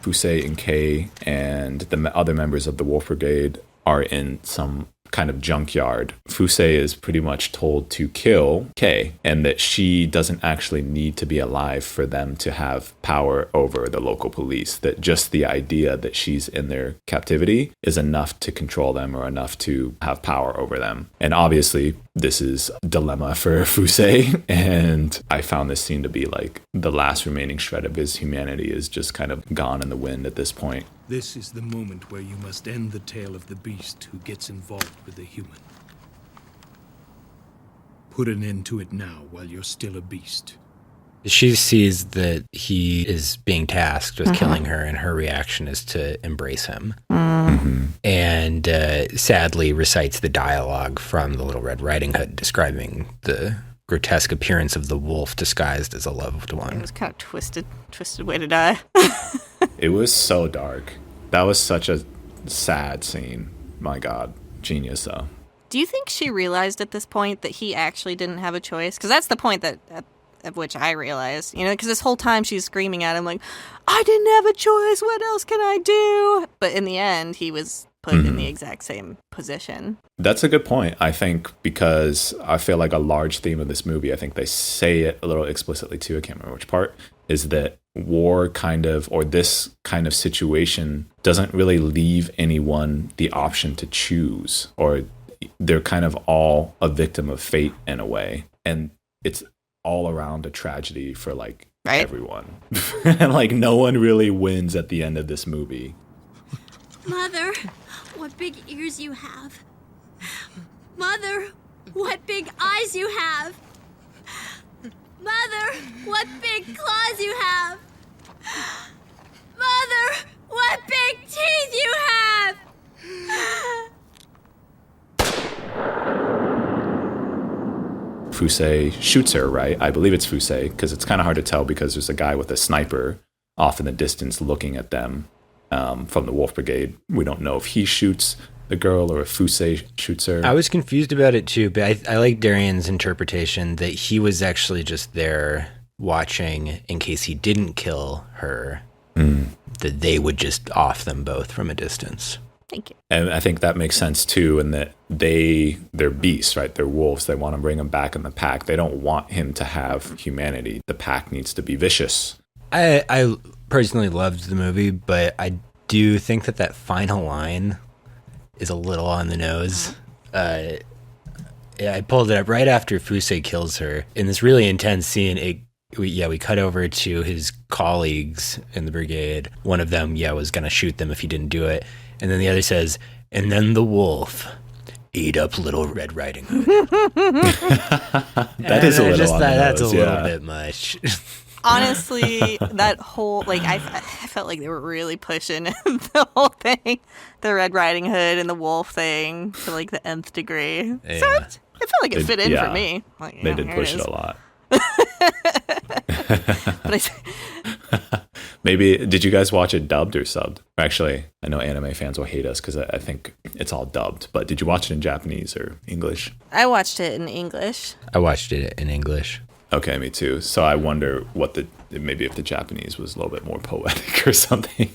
B: Fusei and Kay and the other members of the Wolf Brigade are in some kind of junkyard. Fusei is pretty much told to kill Kay, and that she doesn't actually need to be alive for them to have power over the local police, that just the idea that she's in their captivity is enough to control them or enough to have power over them. And obviously this is a dilemma for Fusei, and I found this scene to be like the last remaining shred of his humanity is just kind of gone in the wind at this point.
D: This is the moment where you must end the tale of the beast who gets involved with the human. Put an end to it now while you're still a beast.
A: She sees that he is being tasked with killing her, and her reaction is to embrace him. And sadly recites the dialogue from the Little Red Riding Hood describing the grotesque appearance of the wolf disguised as a loved one.
C: It was kind of twisted way to die.
B: It was so dark. That was such a sad scene. My God. Genius, though.
C: Do you think she realized at this point that he actually didn't have a choice? Because that's the point at which I realized, because this whole time she's screaming at him like, I didn't have a choice. What else can I do? But in the end, he was put in the exact same position.
B: That's a good point, I think, because I feel like a large theme of this movie, I think they say it a little explicitly too, I can't remember which part, is that war kind of, or this kind of situation doesn't really leave anyone the option to choose, or they're kind of all a victim of fate in a way. And it's all around a tragedy for like everyone. And like no one really wins at the end of this movie.
H: Mother, what big ears you have. Mother, what big eyes you have. Mother, what big claws you have. Mother, what big teeth you have.
B: Fusei shoots her, right? I believe it's Fusei, because it's kind of hard to tell because there's a guy with a sniper off in the distance looking at them from the Wolf Brigade. We don't know if he shoots the girl or if Fusei shoots her.
A: I was confused about it too, but I like Darian's interpretation that he was actually just there watching in case he didn't kill her, that they would just off them both from a distance.
C: Thank you.
B: And I think that makes sense too, in that they're beasts, right? They're wolves. They want to bring him back in the pack. They don't want him to have humanity. The pack needs to be vicious.
A: I personally loved the movie, but I do think that final line is a little on the nose. I pulled it up right after Fusei kills her. In this really intense scene, we cut over to his colleagues in the brigade. One of them, was going to shoot them if he didn't do it. And then the other says, and then the wolf ate up Little Red Riding Hood.
B: That is a little on the nose,
A: that's a little bit much.
C: Honestly, that whole, like, I felt like they were really pushing the whole thing. The Red Riding Hood and the wolf thing to, like, the nth degree.
A: Yeah.
C: So it felt like it fit in for me. Like,
B: They did push it a lot.
C: But
B: Maybe, did you guys watch it dubbed or subbed? Actually, I know anime fans will hate us because I think it's all dubbed, but did you watch it in Japanese or English?
C: I watched it in English.
A: I watched it in English.
B: Okay, me too. So I wonder maybe if the Japanese was a little bit more poetic or something.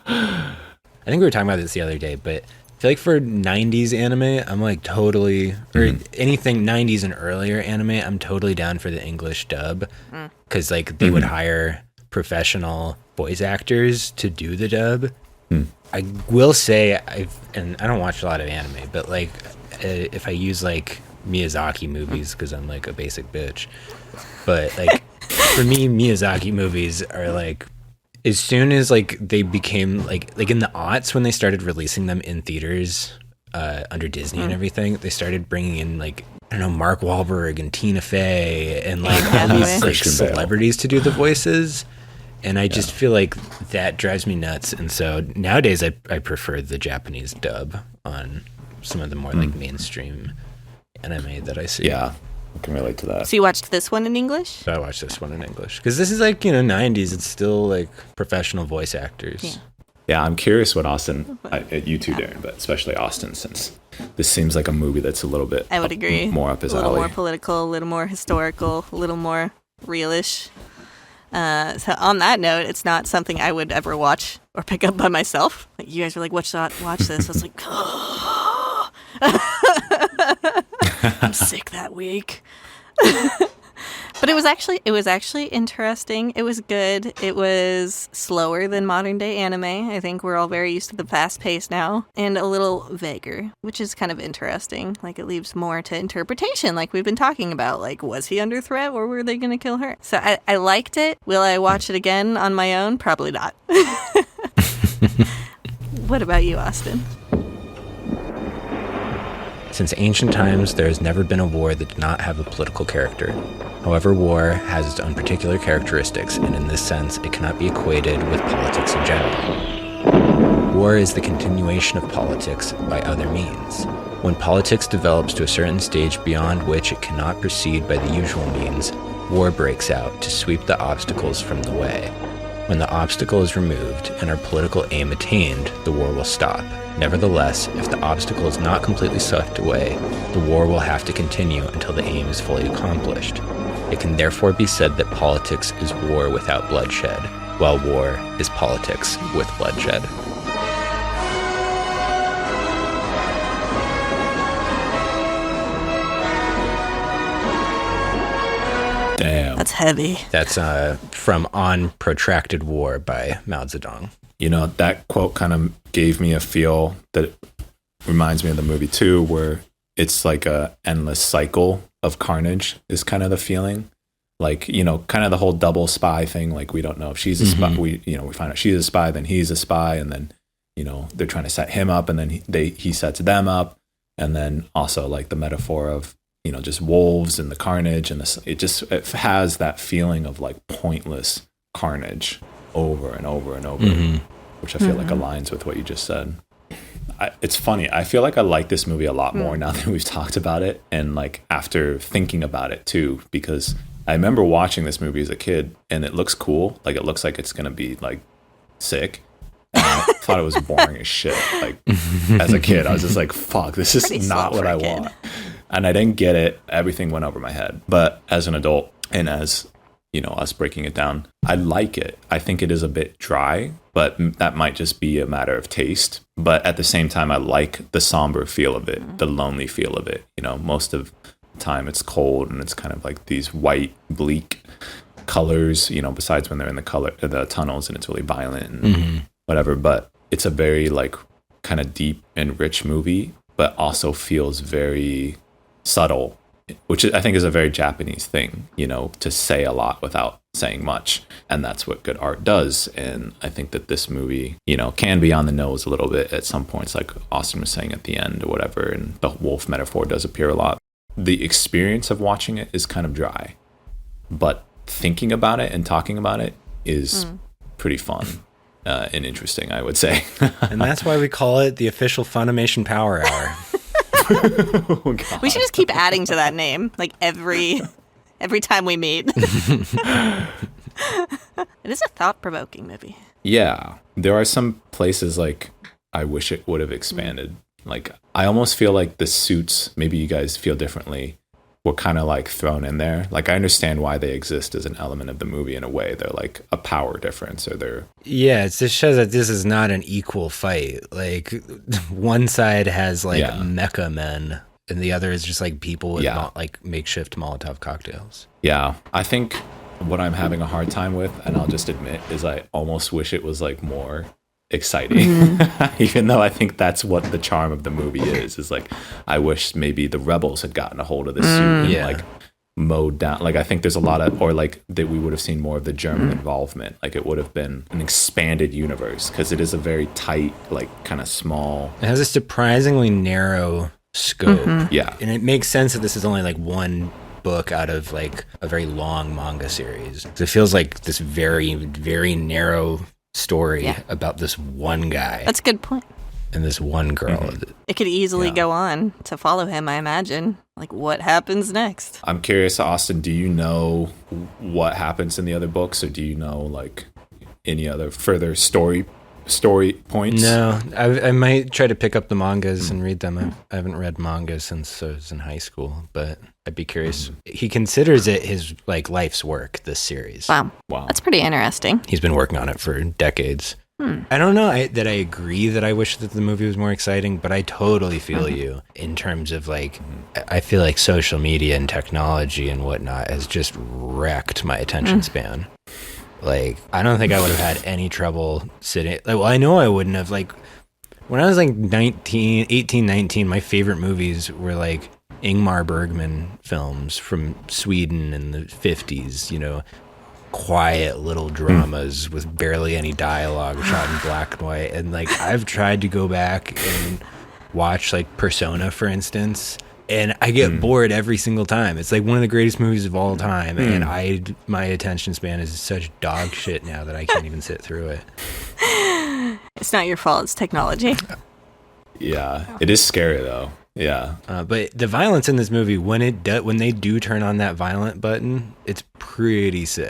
A: I think we were talking about this the other day, but I feel like for 90s anime, I'm like totally, or anything 90s and earlier anime, I'm totally down for the English dub. Because like they would hire professional voice actors to do the dub. I will say, and I don't watch a lot of anime, but like if I use like Miyazaki movies, because I'm like a basic bitch, but like for me, Miyazaki movies are like, as soon as like they became like in the aughts when they started releasing them in theaters under Disney and everything, they started bringing in like, I don't know, Mark Wahlberg and Tina Fey and like all these like celebrities to do the voices. And I just feel like that drives me nuts. And so nowadays I prefer the Japanese dub on some of the more like mainstream anime that I see.
B: Yeah, I can relate to that.
C: So you watched this one in English?
A: So I watched this one in English because this is like, 90s. It's still like professional voice actors.
B: Yeah, I'm curious what Austin, you too, Darren, but especially Austin, since this seems like a movie that's a little bit,
C: I would agree,
B: more up his alley.
C: A little more political, a little more historical, a little more realish. So on that note, it's not something I would ever watch or pick up by myself. Like, you guys were like, watch this. I was like, oh. I'm sick that week. But it was actually interesting. It was good. It was slower than modern day anime. I think we're all very used to the fast pace now, and a little vaguer, which is kind of interesting. Like, it leaves more to interpretation, like we've been talking about. Like, was he under threat, or were they going to kill her? So I liked it. Will I watch it again on my own? Probably not. What about you, Austin?
A: Since ancient times, there has never been a war that did not have a political character. However, war has its own particular characteristics, and in this sense, it cannot be equated with politics in general. War is the continuation of politics by other means. When politics develops to a certain stage beyond which it cannot proceed by the usual means, war breaks out to sweep the obstacles from the way. When the obstacle is removed and our political aim attained, the war will stop. Nevertheless, if the obstacle is not completely swept away, the war will have to continue until the aim is fully accomplished. It can therefore be said that politics is war without bloodshed, while war is politics with bloodshed.
B: Damn.
C: That's heavy.
A: That's from On Protracted War by Mao Zedong.
B: That quote kind of gave me a feel that reminds me of the movie too, where it's like a endless cycle of carnage is kind of the feeling. Like, kind of the whole double spy thing. Like, we don't know if she's a spy. We find out she's a spy, then he's a spy, and then, they're trying to set him up, and then he sets them up. And then also like the metaphor of, just wolves and the carnage, and it has that feeling of like pointless carnage over and over and over, which I feel like aligns with what you just said. It's funny. I feel like I like this movie a lot more now that we've talked about it, and like after thinking about it too, because I remember watching this movie as a kid, and it looks cool. Like, it looks like it's gonna be like sick. And I thought it was boring as shit. Like, as a kid, I was just like, "Fuck, this is not what I want." And I didn't get it. Everything went over my head. But as an adult, and as us breaking it down, I like it. I think it is a bit dry, but that might just be a matter of taste. But at the same time, I like the somber feel of it, the lonely feel of it. Most of the time it's cold, and it's kind of like these white, bleak colors, besides when they're in the tunnels and it's really violent and whatever. But it's a very like kind of deep and rich movie, but also feels very subtle, which I think is a very Japanese thing, to say a lot without saying much. And that's what good art does. And I think that this movie, can be on the nose a little bit at some points, like Austin was saying at the end or whatever. And the wolf metaphor does appear a lot. The experience of watching it is kind of dry, but thinking about it and talking about it is pretty fun and interesting, I would say.
A: And that's why we call it the official Funimation Power Hour.
B: Oh, God.
C: We should just keep adding to that name, like every time we meet. It is a thought-provoking movie.
B: Yeah, there are some places like I wish it would have expanded. Like, I almost feel like the suits, maybe you guys feel differently, were kind of like thrown in there. Like, I understand why they exist as an element of the movie in a way. They're like a power difference, or they're...
A: Yeah, it just shows that this is not an equal fight. Like, one side has like mecha men, and the other is just like people with like makeshift Molotov cocktails.
B: Yeah, I think what I'm having a hard time with, and I'll just admit, is I almost wish it was like more exciting. Even though I think that's what the charm of the movie is like, I wish maybe the rebels had gotten a hold of this suit and like mowed down. Like, I think there's a lot of, or like that we would have seen more of the German involvement. Like, it would have been an expanded universe, because it is a very tight, like kind of small.
A: It has a surprisingly narrow scope.
B: Yeah.
A: And it makes sense that this is only like one book out of like a very long manga series. So it feels like this very, very narrow story about this one guy.
C: That's a good point.
A: And this one girl.
C: It could easily go on to follow him, I imagine. Like, what happens next?
B: I'm curious, Austin, do you know what happens in the other books, or do you know like any other further story points?
A: No, I might try to pick up the mangas and read them. I haven't read manga since I was in high school, but I'd be curious. He considers it his like life's work, this series.
C: Wow. That's pretty interesting.
A: He's been working on it for decades. I don't know that I agree that I wish that the movie was more exciting, but I totally feel you in terms of like, I feel like social media and technology and whatnot has just wrecked my attention span. Like, I don't think I would have had any trouble sitting. Like, well, I know I wouldn't have. Like, when I was like 18, 19, my favorite movies were like Ingmar Bergman films from Sweden in the 50s, you know, quiet little dramas with barely any dialogue, shot in black and white. And like, I've tried to go back and watch like Persona, for instance, and I get bored every single time. It's like one of the greatest movies of all time, and my attention span is such dog shit now that I can't even sit through it.
C: It's not your fault, it's technology.
B: Yeah, it is scary though. Yeah.
A: But the violence in this movie, when they do turn on that violent button, it's pretty sick.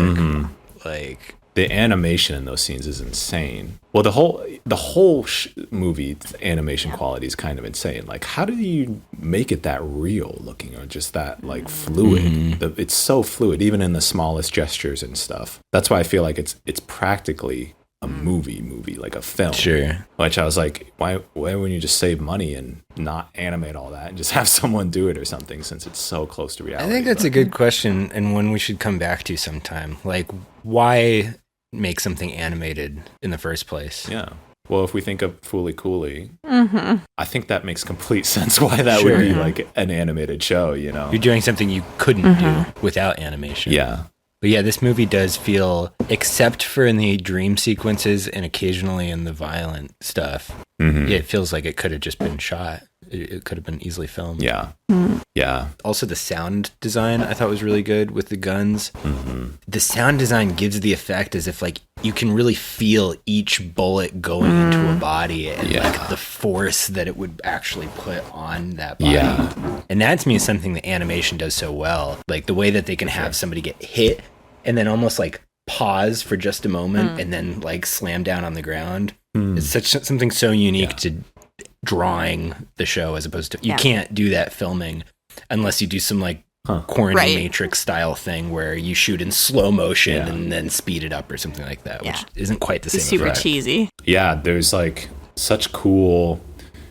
A: Like,
B: the animation in those scenes is insane. Well, the whole movie animation quality is kind of insane. Like, how do you make it that real looking, or just that like fluid? It's so fluid, even in the smallest gestures and stuff. That's why I feel like it's practically a movie, like a film.
A: Sure.
B: Which I was like, why wouldn't you just save money and not animate all that and just have someone do it or something, since it's so close to reality?
A: I think that's a good question, and one we should come back to sometime. Like, why make something animated in the first place?
B: Yeah. Well, if we think of Fooly Cooley, I think that makes complete sense why that would be like an animated show, you know?
A: You're doing something you couldn't do without animation.
B: Yeah.
A: But yeah, this movie does feel, except for in the dream sequences and occasionally in the violent stuff, it feels like it could have just been shot. It could have been easily filmed.
B: Yeah. Yeah.
A: Also, the sound design I thought was really good with the guns. The sound design gives the effect as if like you can really feel each bullet going into a body and like the force that it would actually put on that body.
B: Yeah.
A: And that to me is something that animation does so well. Like the way that they can have somebody get hit and then almost like pause for just a moment and then like slam down on the ground. It's something so unique to drawing the show, as opposed to you can't do that filming unless you do some like corny Matrix style thing where you shoot in slow motion and then speed it up or something like that, which isn't quite the same.
C: It's super
A: effect.
C: cheesy.
B: Yeah, there's like such cool,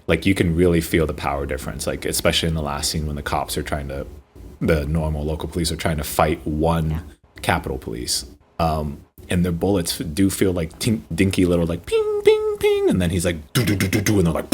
B: like you can really feel the power difference, like especially in the last scene when the normal local police are trying to fight one Capitol Police, and their bullets do feel like dinky little like ping ping ping, and then he's like do do do do do, and they're like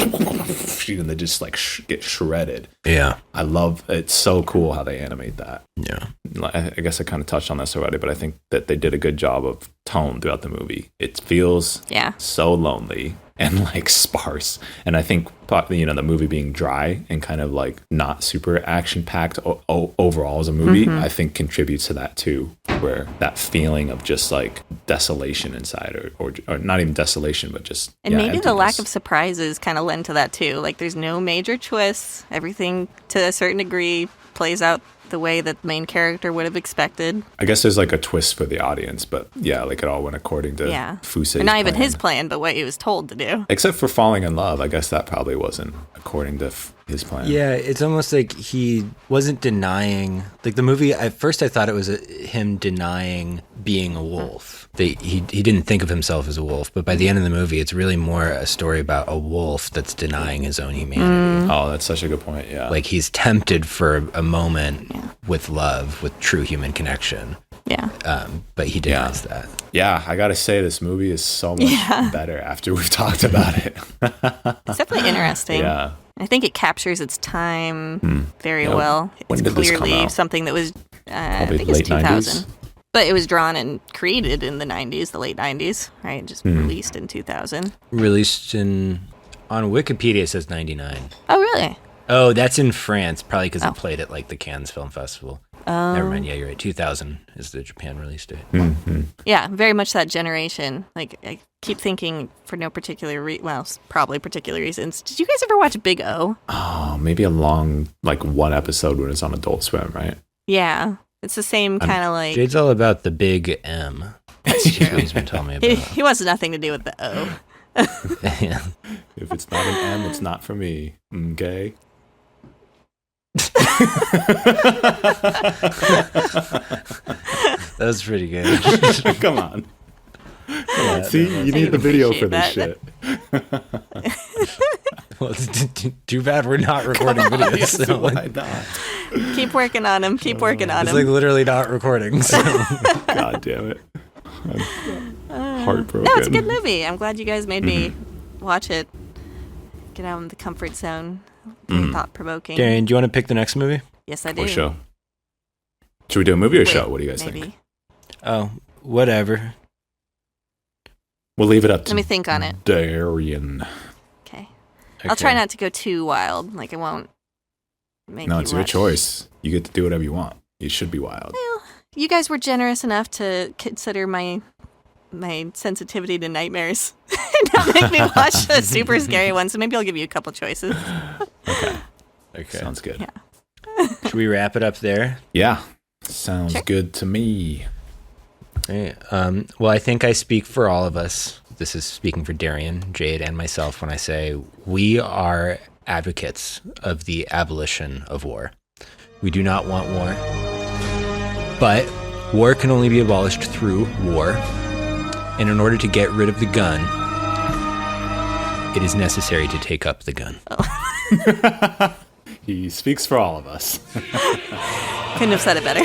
B: and they just like get shredded. Yeah, I love it's so cool how they animate that. Yeah, I guess I kind of touched on this already, but I think that they did a good job of tone throughout the movie. It feels so lonely and like sparse. And I think, you know, the movie being dry and kind of like not super action packed overall as a movie, I think contributes to that too, where that feeling of just like desolation inside or not even desolation, but just,
C: and maybe
B: emptiness.
C: the lack of surprises kind of lend to that too. Like there's no major twists. Everything to a certain degree plays out the way that the main character would have expected.
B: I guess there's like a twist for the audience, but yeah, like it all went according to Fusei's
C: Not even
B: plan.
C: his plan, but what he was told to do.
B: Except for falling in love. I guess that probably wasn't according to his plan.
A: Yeah, it's almost like he wasn't denying, like the movie, at first I thought it was him denying being a wolf. He didn't think of himself as a wolf, but by the end of the movie, it's really more a story about a wolf that's denying his own humanity.
B: Oh, that's such a good point, yeah.
A: Like he's tempted for a moment with love, with true human connection.
C: Yeah.
A: But he denies that.
B: Yeah, I gotta say, this movie is so much better after we've talked about it.
C: It's definitely interesting.
B: Yeah.
C: I think it captures its time very well.
B: When
C: It's
B: did this come
C: clearly
B: out?
C: something that was, I
B: Probably
C: think it's
B: late
C: 2000.
B: 90s?
C: But it was drawn and created in the 90s, the late 90s, right? Just released in 2000.
A: Released on Wikipedia, it says 99.
C: Oh, really?
A: Oh, that's in France, probably because it played at like the Cannes Film Festival. Never mind, yeah, you're right. 2000 is the Japan release date.
C: Yeah, very much that generation. Like, I keep thinking for no particular probably particular reasons. Did you guys ever watch Big O?
B: Oh, maybe a long, like one episode when it's on Adult Swim, right?
C: Yeah. It's the same kind of like...
A: Jade's all about the big M.
C: That's true.
A: He's been telling me about.
C: He wants nothing to do with the O.
A: Yeah.
B: If it's not an M, it's not for me. Okay?
A: That was pretty good.
B: Come on. See, you need the video for this shit.
A: Well, too bad we're not recording videos. So
B: Why not?
C: Keep working on him. Keep working on
A: it's
C: him.
A: like literally not recording. So.
B: God damn it. I'm heartbroken.
C: No, it's a good movie. I'm glad you guys made me watch it. Get out of the comfort zone. Very thought-provoking.
A: Darian, do you want to pick the next movie?
C: Yes, I do.
B: Or show. Should we do a movie or show? What do you guys
C: maybe.
B: think?
A: Oh, whatever.
B: We'll leave it up to
C: Let me think on it.
B: Darian.
C: Okay. I'll try not to go too wild. Like, I won't make
B: No,
C: you
B: it's your
C: watch.
B: choice. You get to do whatever you want. You should be wild.
C: Well, you guys were generous enough to consider my sensitivity to nightmares and not make me watch a super scary one. So maybe I'll give you a couple choices.
B: Okay. Sounds good.
C: Yeah.
A: Should we wrap it up there?
B: Yeah. Sounds good to me.
A: Right. Well, I think I speak for all of us. This is speaking for Darian, Jade, and myself when I say we are advocates of the abolition of war. We do not want war. But war can only be abolished through war. And in order to get rid of the gun, it is necessary to take up the gun.
B: He speaks for all of us.
C: Couldn't have said it better.